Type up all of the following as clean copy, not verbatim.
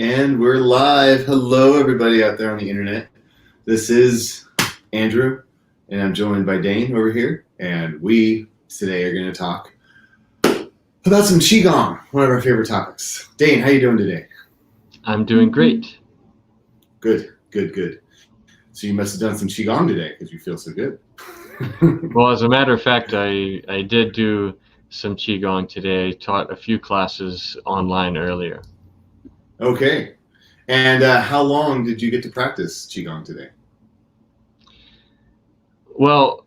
And we're live. Hello, everybody out there on the internet. This is Andrew, and I'm joined by Dane over here. And we today are going to talk about some Qigong, one of our favorite topics. Dane, how you doing today? I'm doing great. Good. So you must have done some Qigong today because you feel so good. Well, as a matter of fact, I did do some Qigong today. I taught a few classes online earlier. Okay. And how long did you get to practice Qigong today? Well,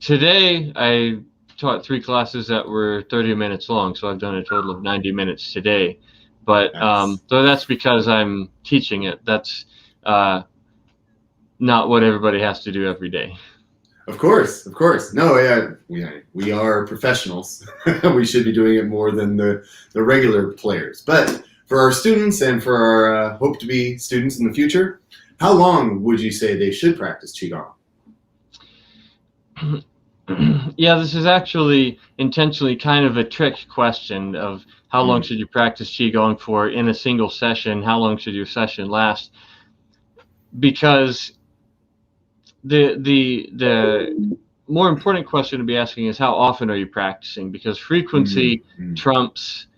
today I taught 3 classes that were 30 minutes long, so I've done a total of 90 minutes today. But Nice. so that's because I'm teaching it. That's not what everybody has to do every day. Of course. No, yeah, we are professionals. We should be doing it more than the regular players. But for our students and for our hope-to-be students in the future, how long would you say they should practice Qigong? Yeah, this is actually intentionally kind of a trick question of how long should you practice Qigong for in a single session? How long should your session last? Because the more important question to be asking is how often are you practicing? Because frequency trumps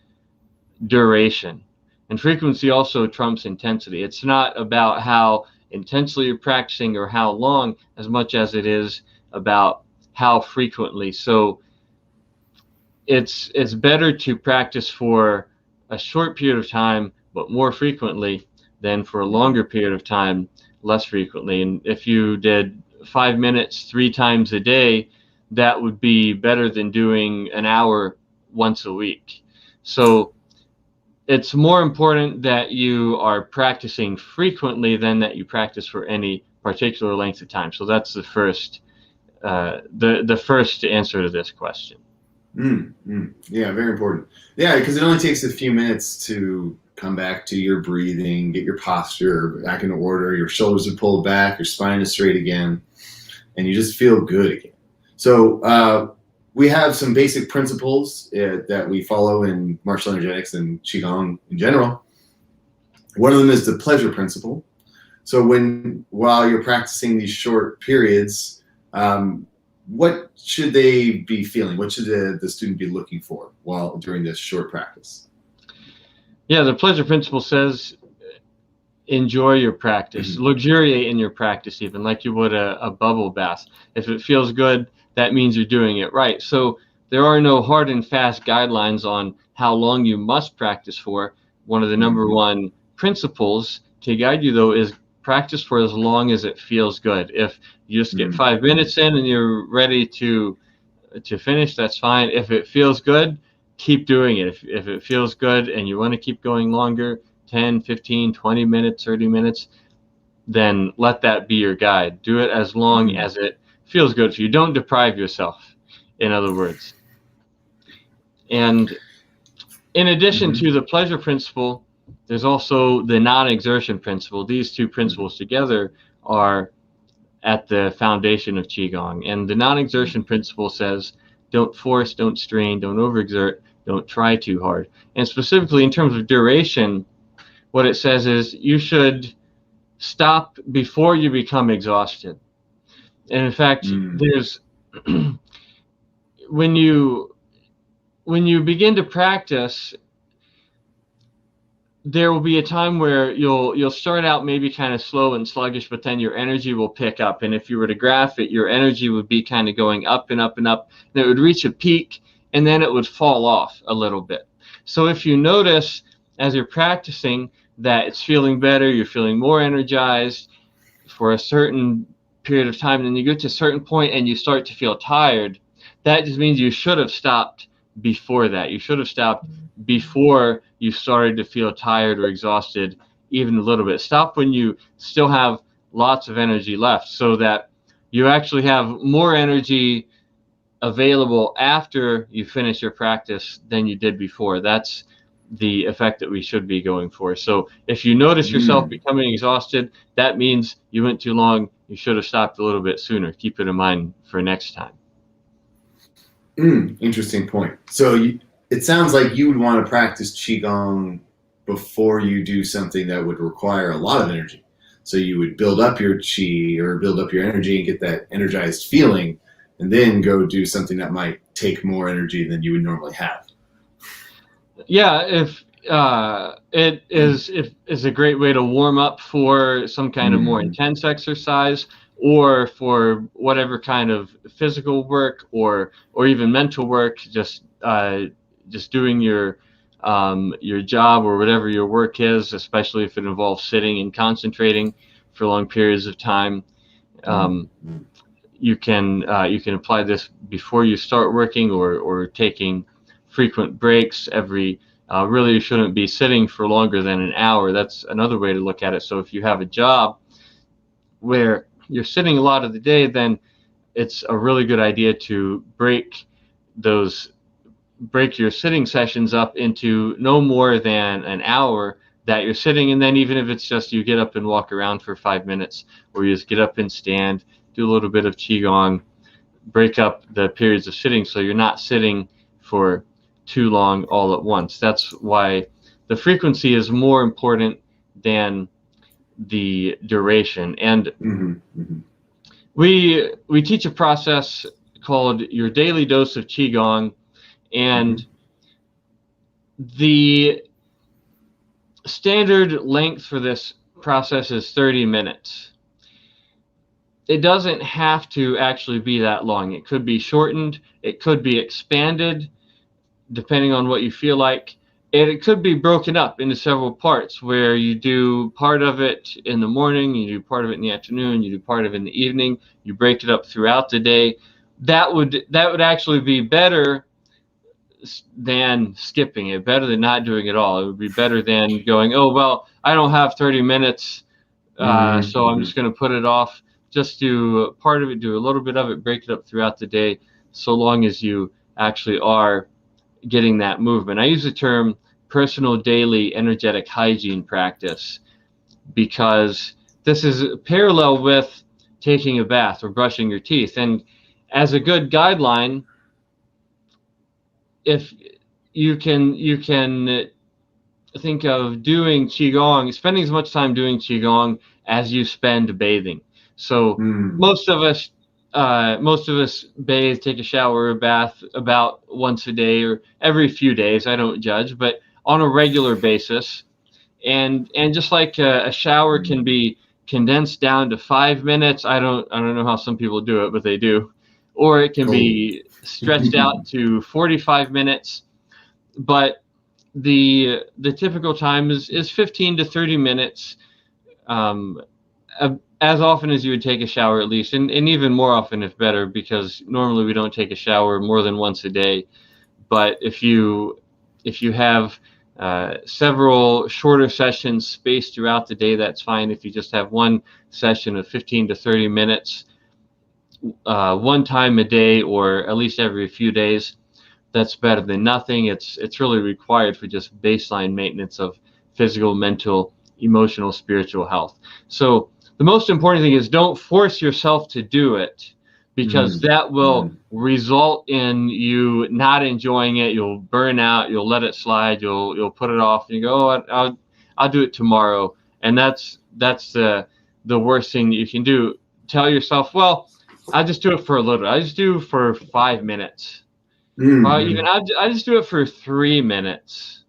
duration, and frequency also trumps intensity. It's not about how intensely you're practicing or how long as much as it is about how frequently. So it's better to practice for a short period of time but more frequently than for a longer period of time less frequently. And if you did 5 minutes 3 times a day, that would be better than doing an hour once a week. So it's more important that you are practicing frequently than that you practice for any particular length of time. So that's the first answer to this question. Yeah, very important. Yeah, because it only takes a few minutes to come back to your breathing, get your posture back in order, your shoulders are pulled back, your spine is straight again, and you just feel good again. So we have some basic principles that we follow in martial energetics and Qigong in general. One of them is the pleasure principle. So while you're practicing these short periods, what should they be feeling? What should the student be looking for during this short practice? Yeah, the pleasure principle says enjoy your practice, luxuriate in your practice, even like you would a bubble bath. If it feels good, that means you're doing it right. So there are no hard and fast guidelines on how long you must practice for. One of the number one principles to guide you, though, is practice for as long as it feels good. If you just get 5 minutes in and you're ready to finish, that's fine. If it feels good, keep doing it. If it feels good and you want to keep going longer, 10, 15, 20 minutes, 30 minutes, then let that be your guide. Do it as long as it feels good for you. Don't deprive yourself, in other words. And in addition to the pleasure principle, there's also the non-exertion principle. These two principles together are at the foundation of Qigong. And the non-exertion principle says, don't force, don't strain, don't overexert, don't try too hard. And specifically in terms of duration, what it says is you should stop before you become exhausted. And in fact, there's when you begin to practice, there will be a time where you'll start out maybe kind of slow and sluggish, but then your energy will pick up. And if you were to graph it, your energy would be kind of going up and up and up, and it would reach a peak, and then it would fall off a little bit. So if you notice as you're practicing that it's feeling better, you're feeling more energized for a certain period of time, and then you get to a certain point and you start to feel tired, that just means you should have stopped before that. You should have stopped before you started to feel tired or exhausted even a little bit. Stop when you still have lots of energy left, so that you actually have more energy available after you finish your practice than you did before. That's the effect that we should be going for. So if you notice yourself becoming exhausted, that means you went too long. You should have stopped a little bit sooner. Keep it in mind for next time. Interesting point. So it sounds like you would want to practice Qigong before you do something that would require a lot of energy. So you would build up your chi or build up your energy and get that energized feeling, and then go do something that might take more energy than you would normally have. Yeah, if it is a great way to warm up for some kind of more intense exercise, or for whatever kind of physical work or even mental work, just doing your job or whatever your work is, especially if it involves sitting and concentrating for long periods of time. You can apply this before you start working, or taking frequent breaks every. Really, you shouldn't be sitting for longer than an hour. That's another way to look at it. So if you have a job where you're sitting a lot of the day, then it's a really good idea to break your sitting sessions up into no more than an hour that you're sitting. And then even if it's just you get up and walk around for 5 minutes, or you just get up and stand, do a little bit of Qigong, break up the periods of sitting so you're not sitting for too long all at once. That's why the frequency is more important than the duration. And we teach a process called your daily dose of Qigong, and the standard length for this process is 30 minutes. It doesn't have to actually be that long. It could be shortened, it could be expanded, depending on what you feel like. And it could be broken up into several parts, where you do part of it in the morning, you do part of it in the afternoon, you do part of it in the evening, you break it up throughout the day. That would actually be better than skipping it, better than not doing it all. It would be better than going, oh, well, I don't have 30 minutes, so I'm just going to put it off. Just do part of it, do a little bit of it, break it up throughout the day, so long as you actually are getting that movement. I use the term personal daily energetic hygiene practice, because this is parallel with taking a bath or brushing your teeth. And as a good guideline, if you can think of doing Qigong, spending as much time doing Qigong as you spend bathing. So most of us bathe, take a shower or bath about once a day or every few days. I don't judge, but on a regular basis. And just like a shower can be condensed down to 5 minutes, I don't know how some people do it, but they do. Or it can be stretched out to 45 minutes. But the typical time is 15 to 30 minutes, as often as you would take a shower, at least, and even more often if better, because normally we don't take a shower more than once a day. But if you have several shorter sessions spaced throughout the day, that's fine. If you just have one session of 15 to 30 minutes, one time a day, or at least every few days, that's better than nothing. It's really required for just baseline maintenance of physical, mental, emotional, spiritual health. So the most important thing is don't force yourself to do it, because that will result in you not enjoying it. You'll burn out. You'll let it slide. You'll put it off, and you go, oh, I'll do it tomorrow. And that's the worst thing that you can do. Tell yourself, well, I'll just do it for a little. I just do for 5 minutes. Even I just do it for 3 minutes.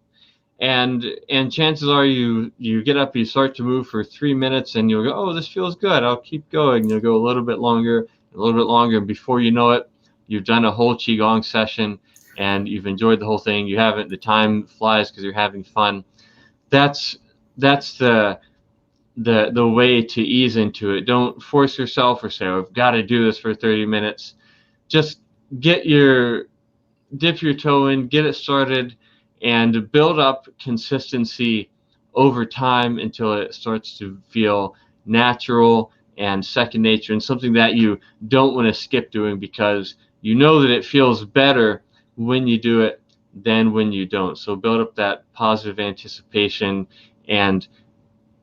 And chances are you get up, you start to move for 3 minutes, and you'll go, oh, this feels good, I'll keep going. You'll go a little bit longer, and before you know it, you've done a whole Qigong session, and you've enjoyed the whole thing. The time flies because you're having fun. That's the way to ease into it. Don't force yourself or say, oh, I've got to do this for 30 minutes. Just dip your toe in, get it started, and build up consistency over time until it starts to feel natural and second nature, and something that you don't want to skip doing, because you know that it feels better when you do it than when you don't. So build up that positive anticipation and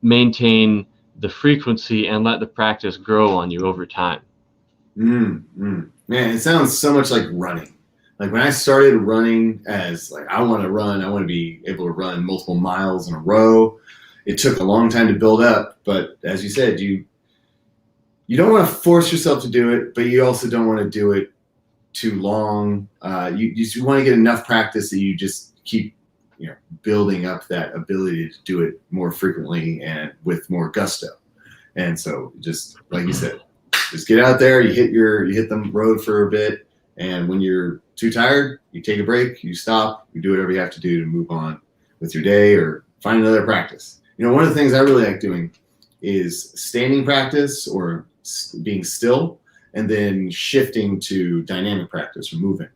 maintain the frequency, and let the practice grow on you over time. Man, it sounds so much like running. Like when I started running as like, I want to be able to run multiple miles in a row. It took a long time to build up, but as you said, you don't want to force yourself to do it, but you also don't want to do it too long. You just want to get enough practice that you just keep, building up that ability to do it more frequently and with more gusto. And so just like you said, just get out there, you hit the road for a bit. And when you're too tired, you take a break, you stop, you do whatever you have to do to move on with your day or find another practice. One of the things I really like doing is standing practice or being still, and then shifting to dynamic practice or moving.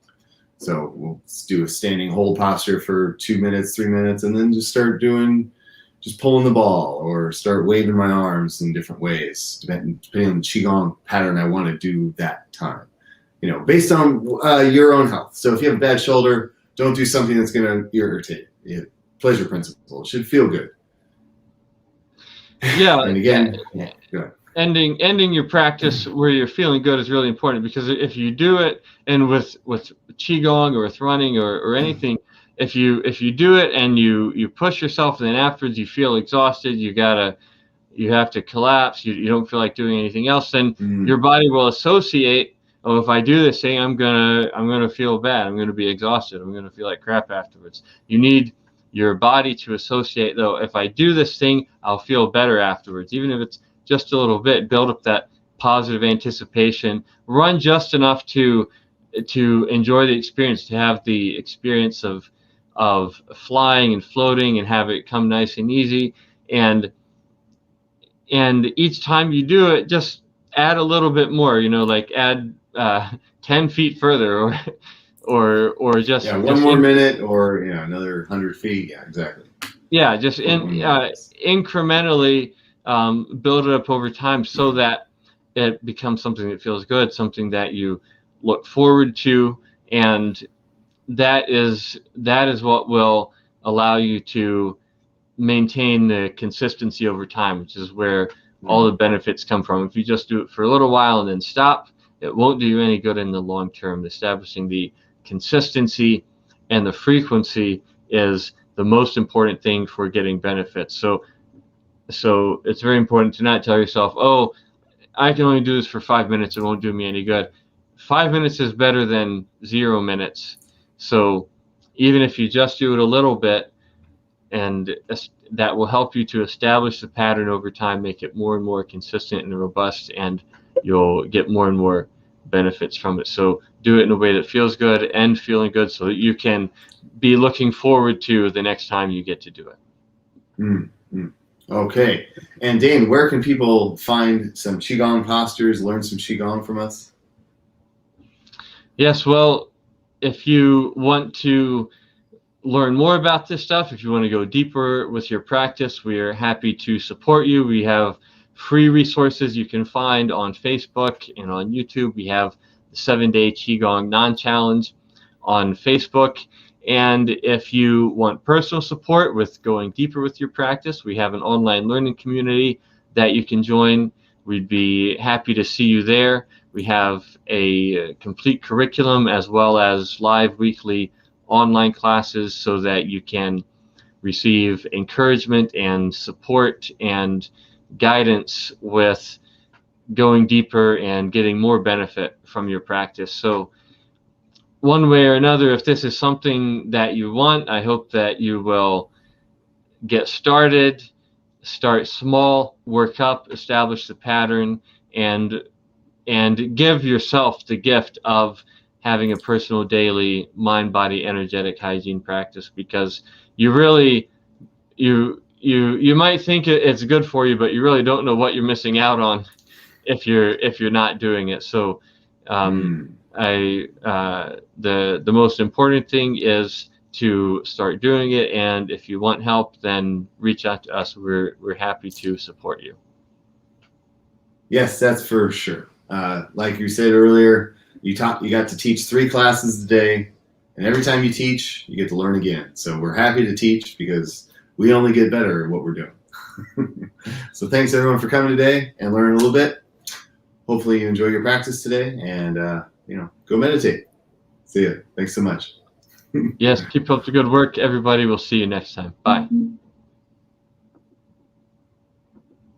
So we'll do a standing hold posture for 2 minutes, 3 minutes, and then just start pulling the ball or start waving my arms in different ways, depending on the Qigong pattern I want to do that time. Based on your own health. So if you have a bad shoulder, don't do something that's going to irritate you. Pleasure principle. It should feel good. Yeah. And again, go ahead. Ending your practice where you're feeling good is really important, because if you do it, and with Qigong or with running or anything, if you do it and you push yourself, and then afterwards you feel exhausted, you have to collapse, you don't feel like doing anything else, then your body will associate, oh, if I do this thing, I'm gonna feel bad, I'm gonna be exhausted, I'm gonna feel like crap afterwards. You need your body to associate, though, if I do this thing, I'll feel better afterwards, even if it's just a little bit. Build up that positive anticipation. Run just enough to enjoy the experience, to have the experience of flying and floating, and have it come nice and easy. And each time you do it, just add a little bit more. Like add 10 feet further, or just one more minute, or another 100 feet. Yeah, exactly. Yeah, just incrementally build it up over time, so that it becomes something that feels good, something that you look forward to, and that is what will allow you to maintain the consistency over time, which is where all the benefits come from. If you just do it for a little while and then stop, it won't do you any good in the long term. Establishing the consistency and the frequency is the most important thing for getting benefits. So it's very important to not tell yourself, oh, I can only do this for 5 minutes, it won't do me any good. 5 minutes is better than 0 minutes. So even if you just do it a little bit, and that will help you to establish the pattern over time, make it more and more consistent and robust, and you'll get more and more benefits from it. So do it in a way that feels good and feeling good, so that you can be looking forward to the next time you get to do it. Okay. And Dane, where can people find some Qigong postures, learn some Qigong from us? Yes, well, if you want to learn more about this stuff, if you want to go deeper with your practice, we are happy to support you. We have free resources you can find on Facebook and on YouTube. We have the 7-Day Qigong Non-Challenge on Facebook. And if you want personal support with going deeper with your practice, we have an online learning community that you can join. We'd be happy to see you there. We have a complete curriculum, as well as live weekly online classes, so that you can receive encouragement and support and guidance with going deeper and getting more benefit from your practice. So one way or another, if this is something that you want, I hope that you will get started, start small, work up, establish the pattern, and give yourself the gift of having a personal daily mind, body, energetic hygiene practice, because you really, you might think it's good for you, but you really don't know what you're missing out on if you're not doing it. So the most important thing is to start doing it, and if you want help, then reach out to us. We're happy to support you. Yes, that's for sure. Like you said earlier, you got to teach 3 classes a day, and every time you teach, you get to learn again. So we're happy to teach, because we only get better at what we're doing. So thanks everyone for coming today and learning a little bit. Hopefully you enjoy your practice today, and go meditate. See ya. Thanks so much. Yes, keep up the good work, everybody. We'll see you next time. Bye.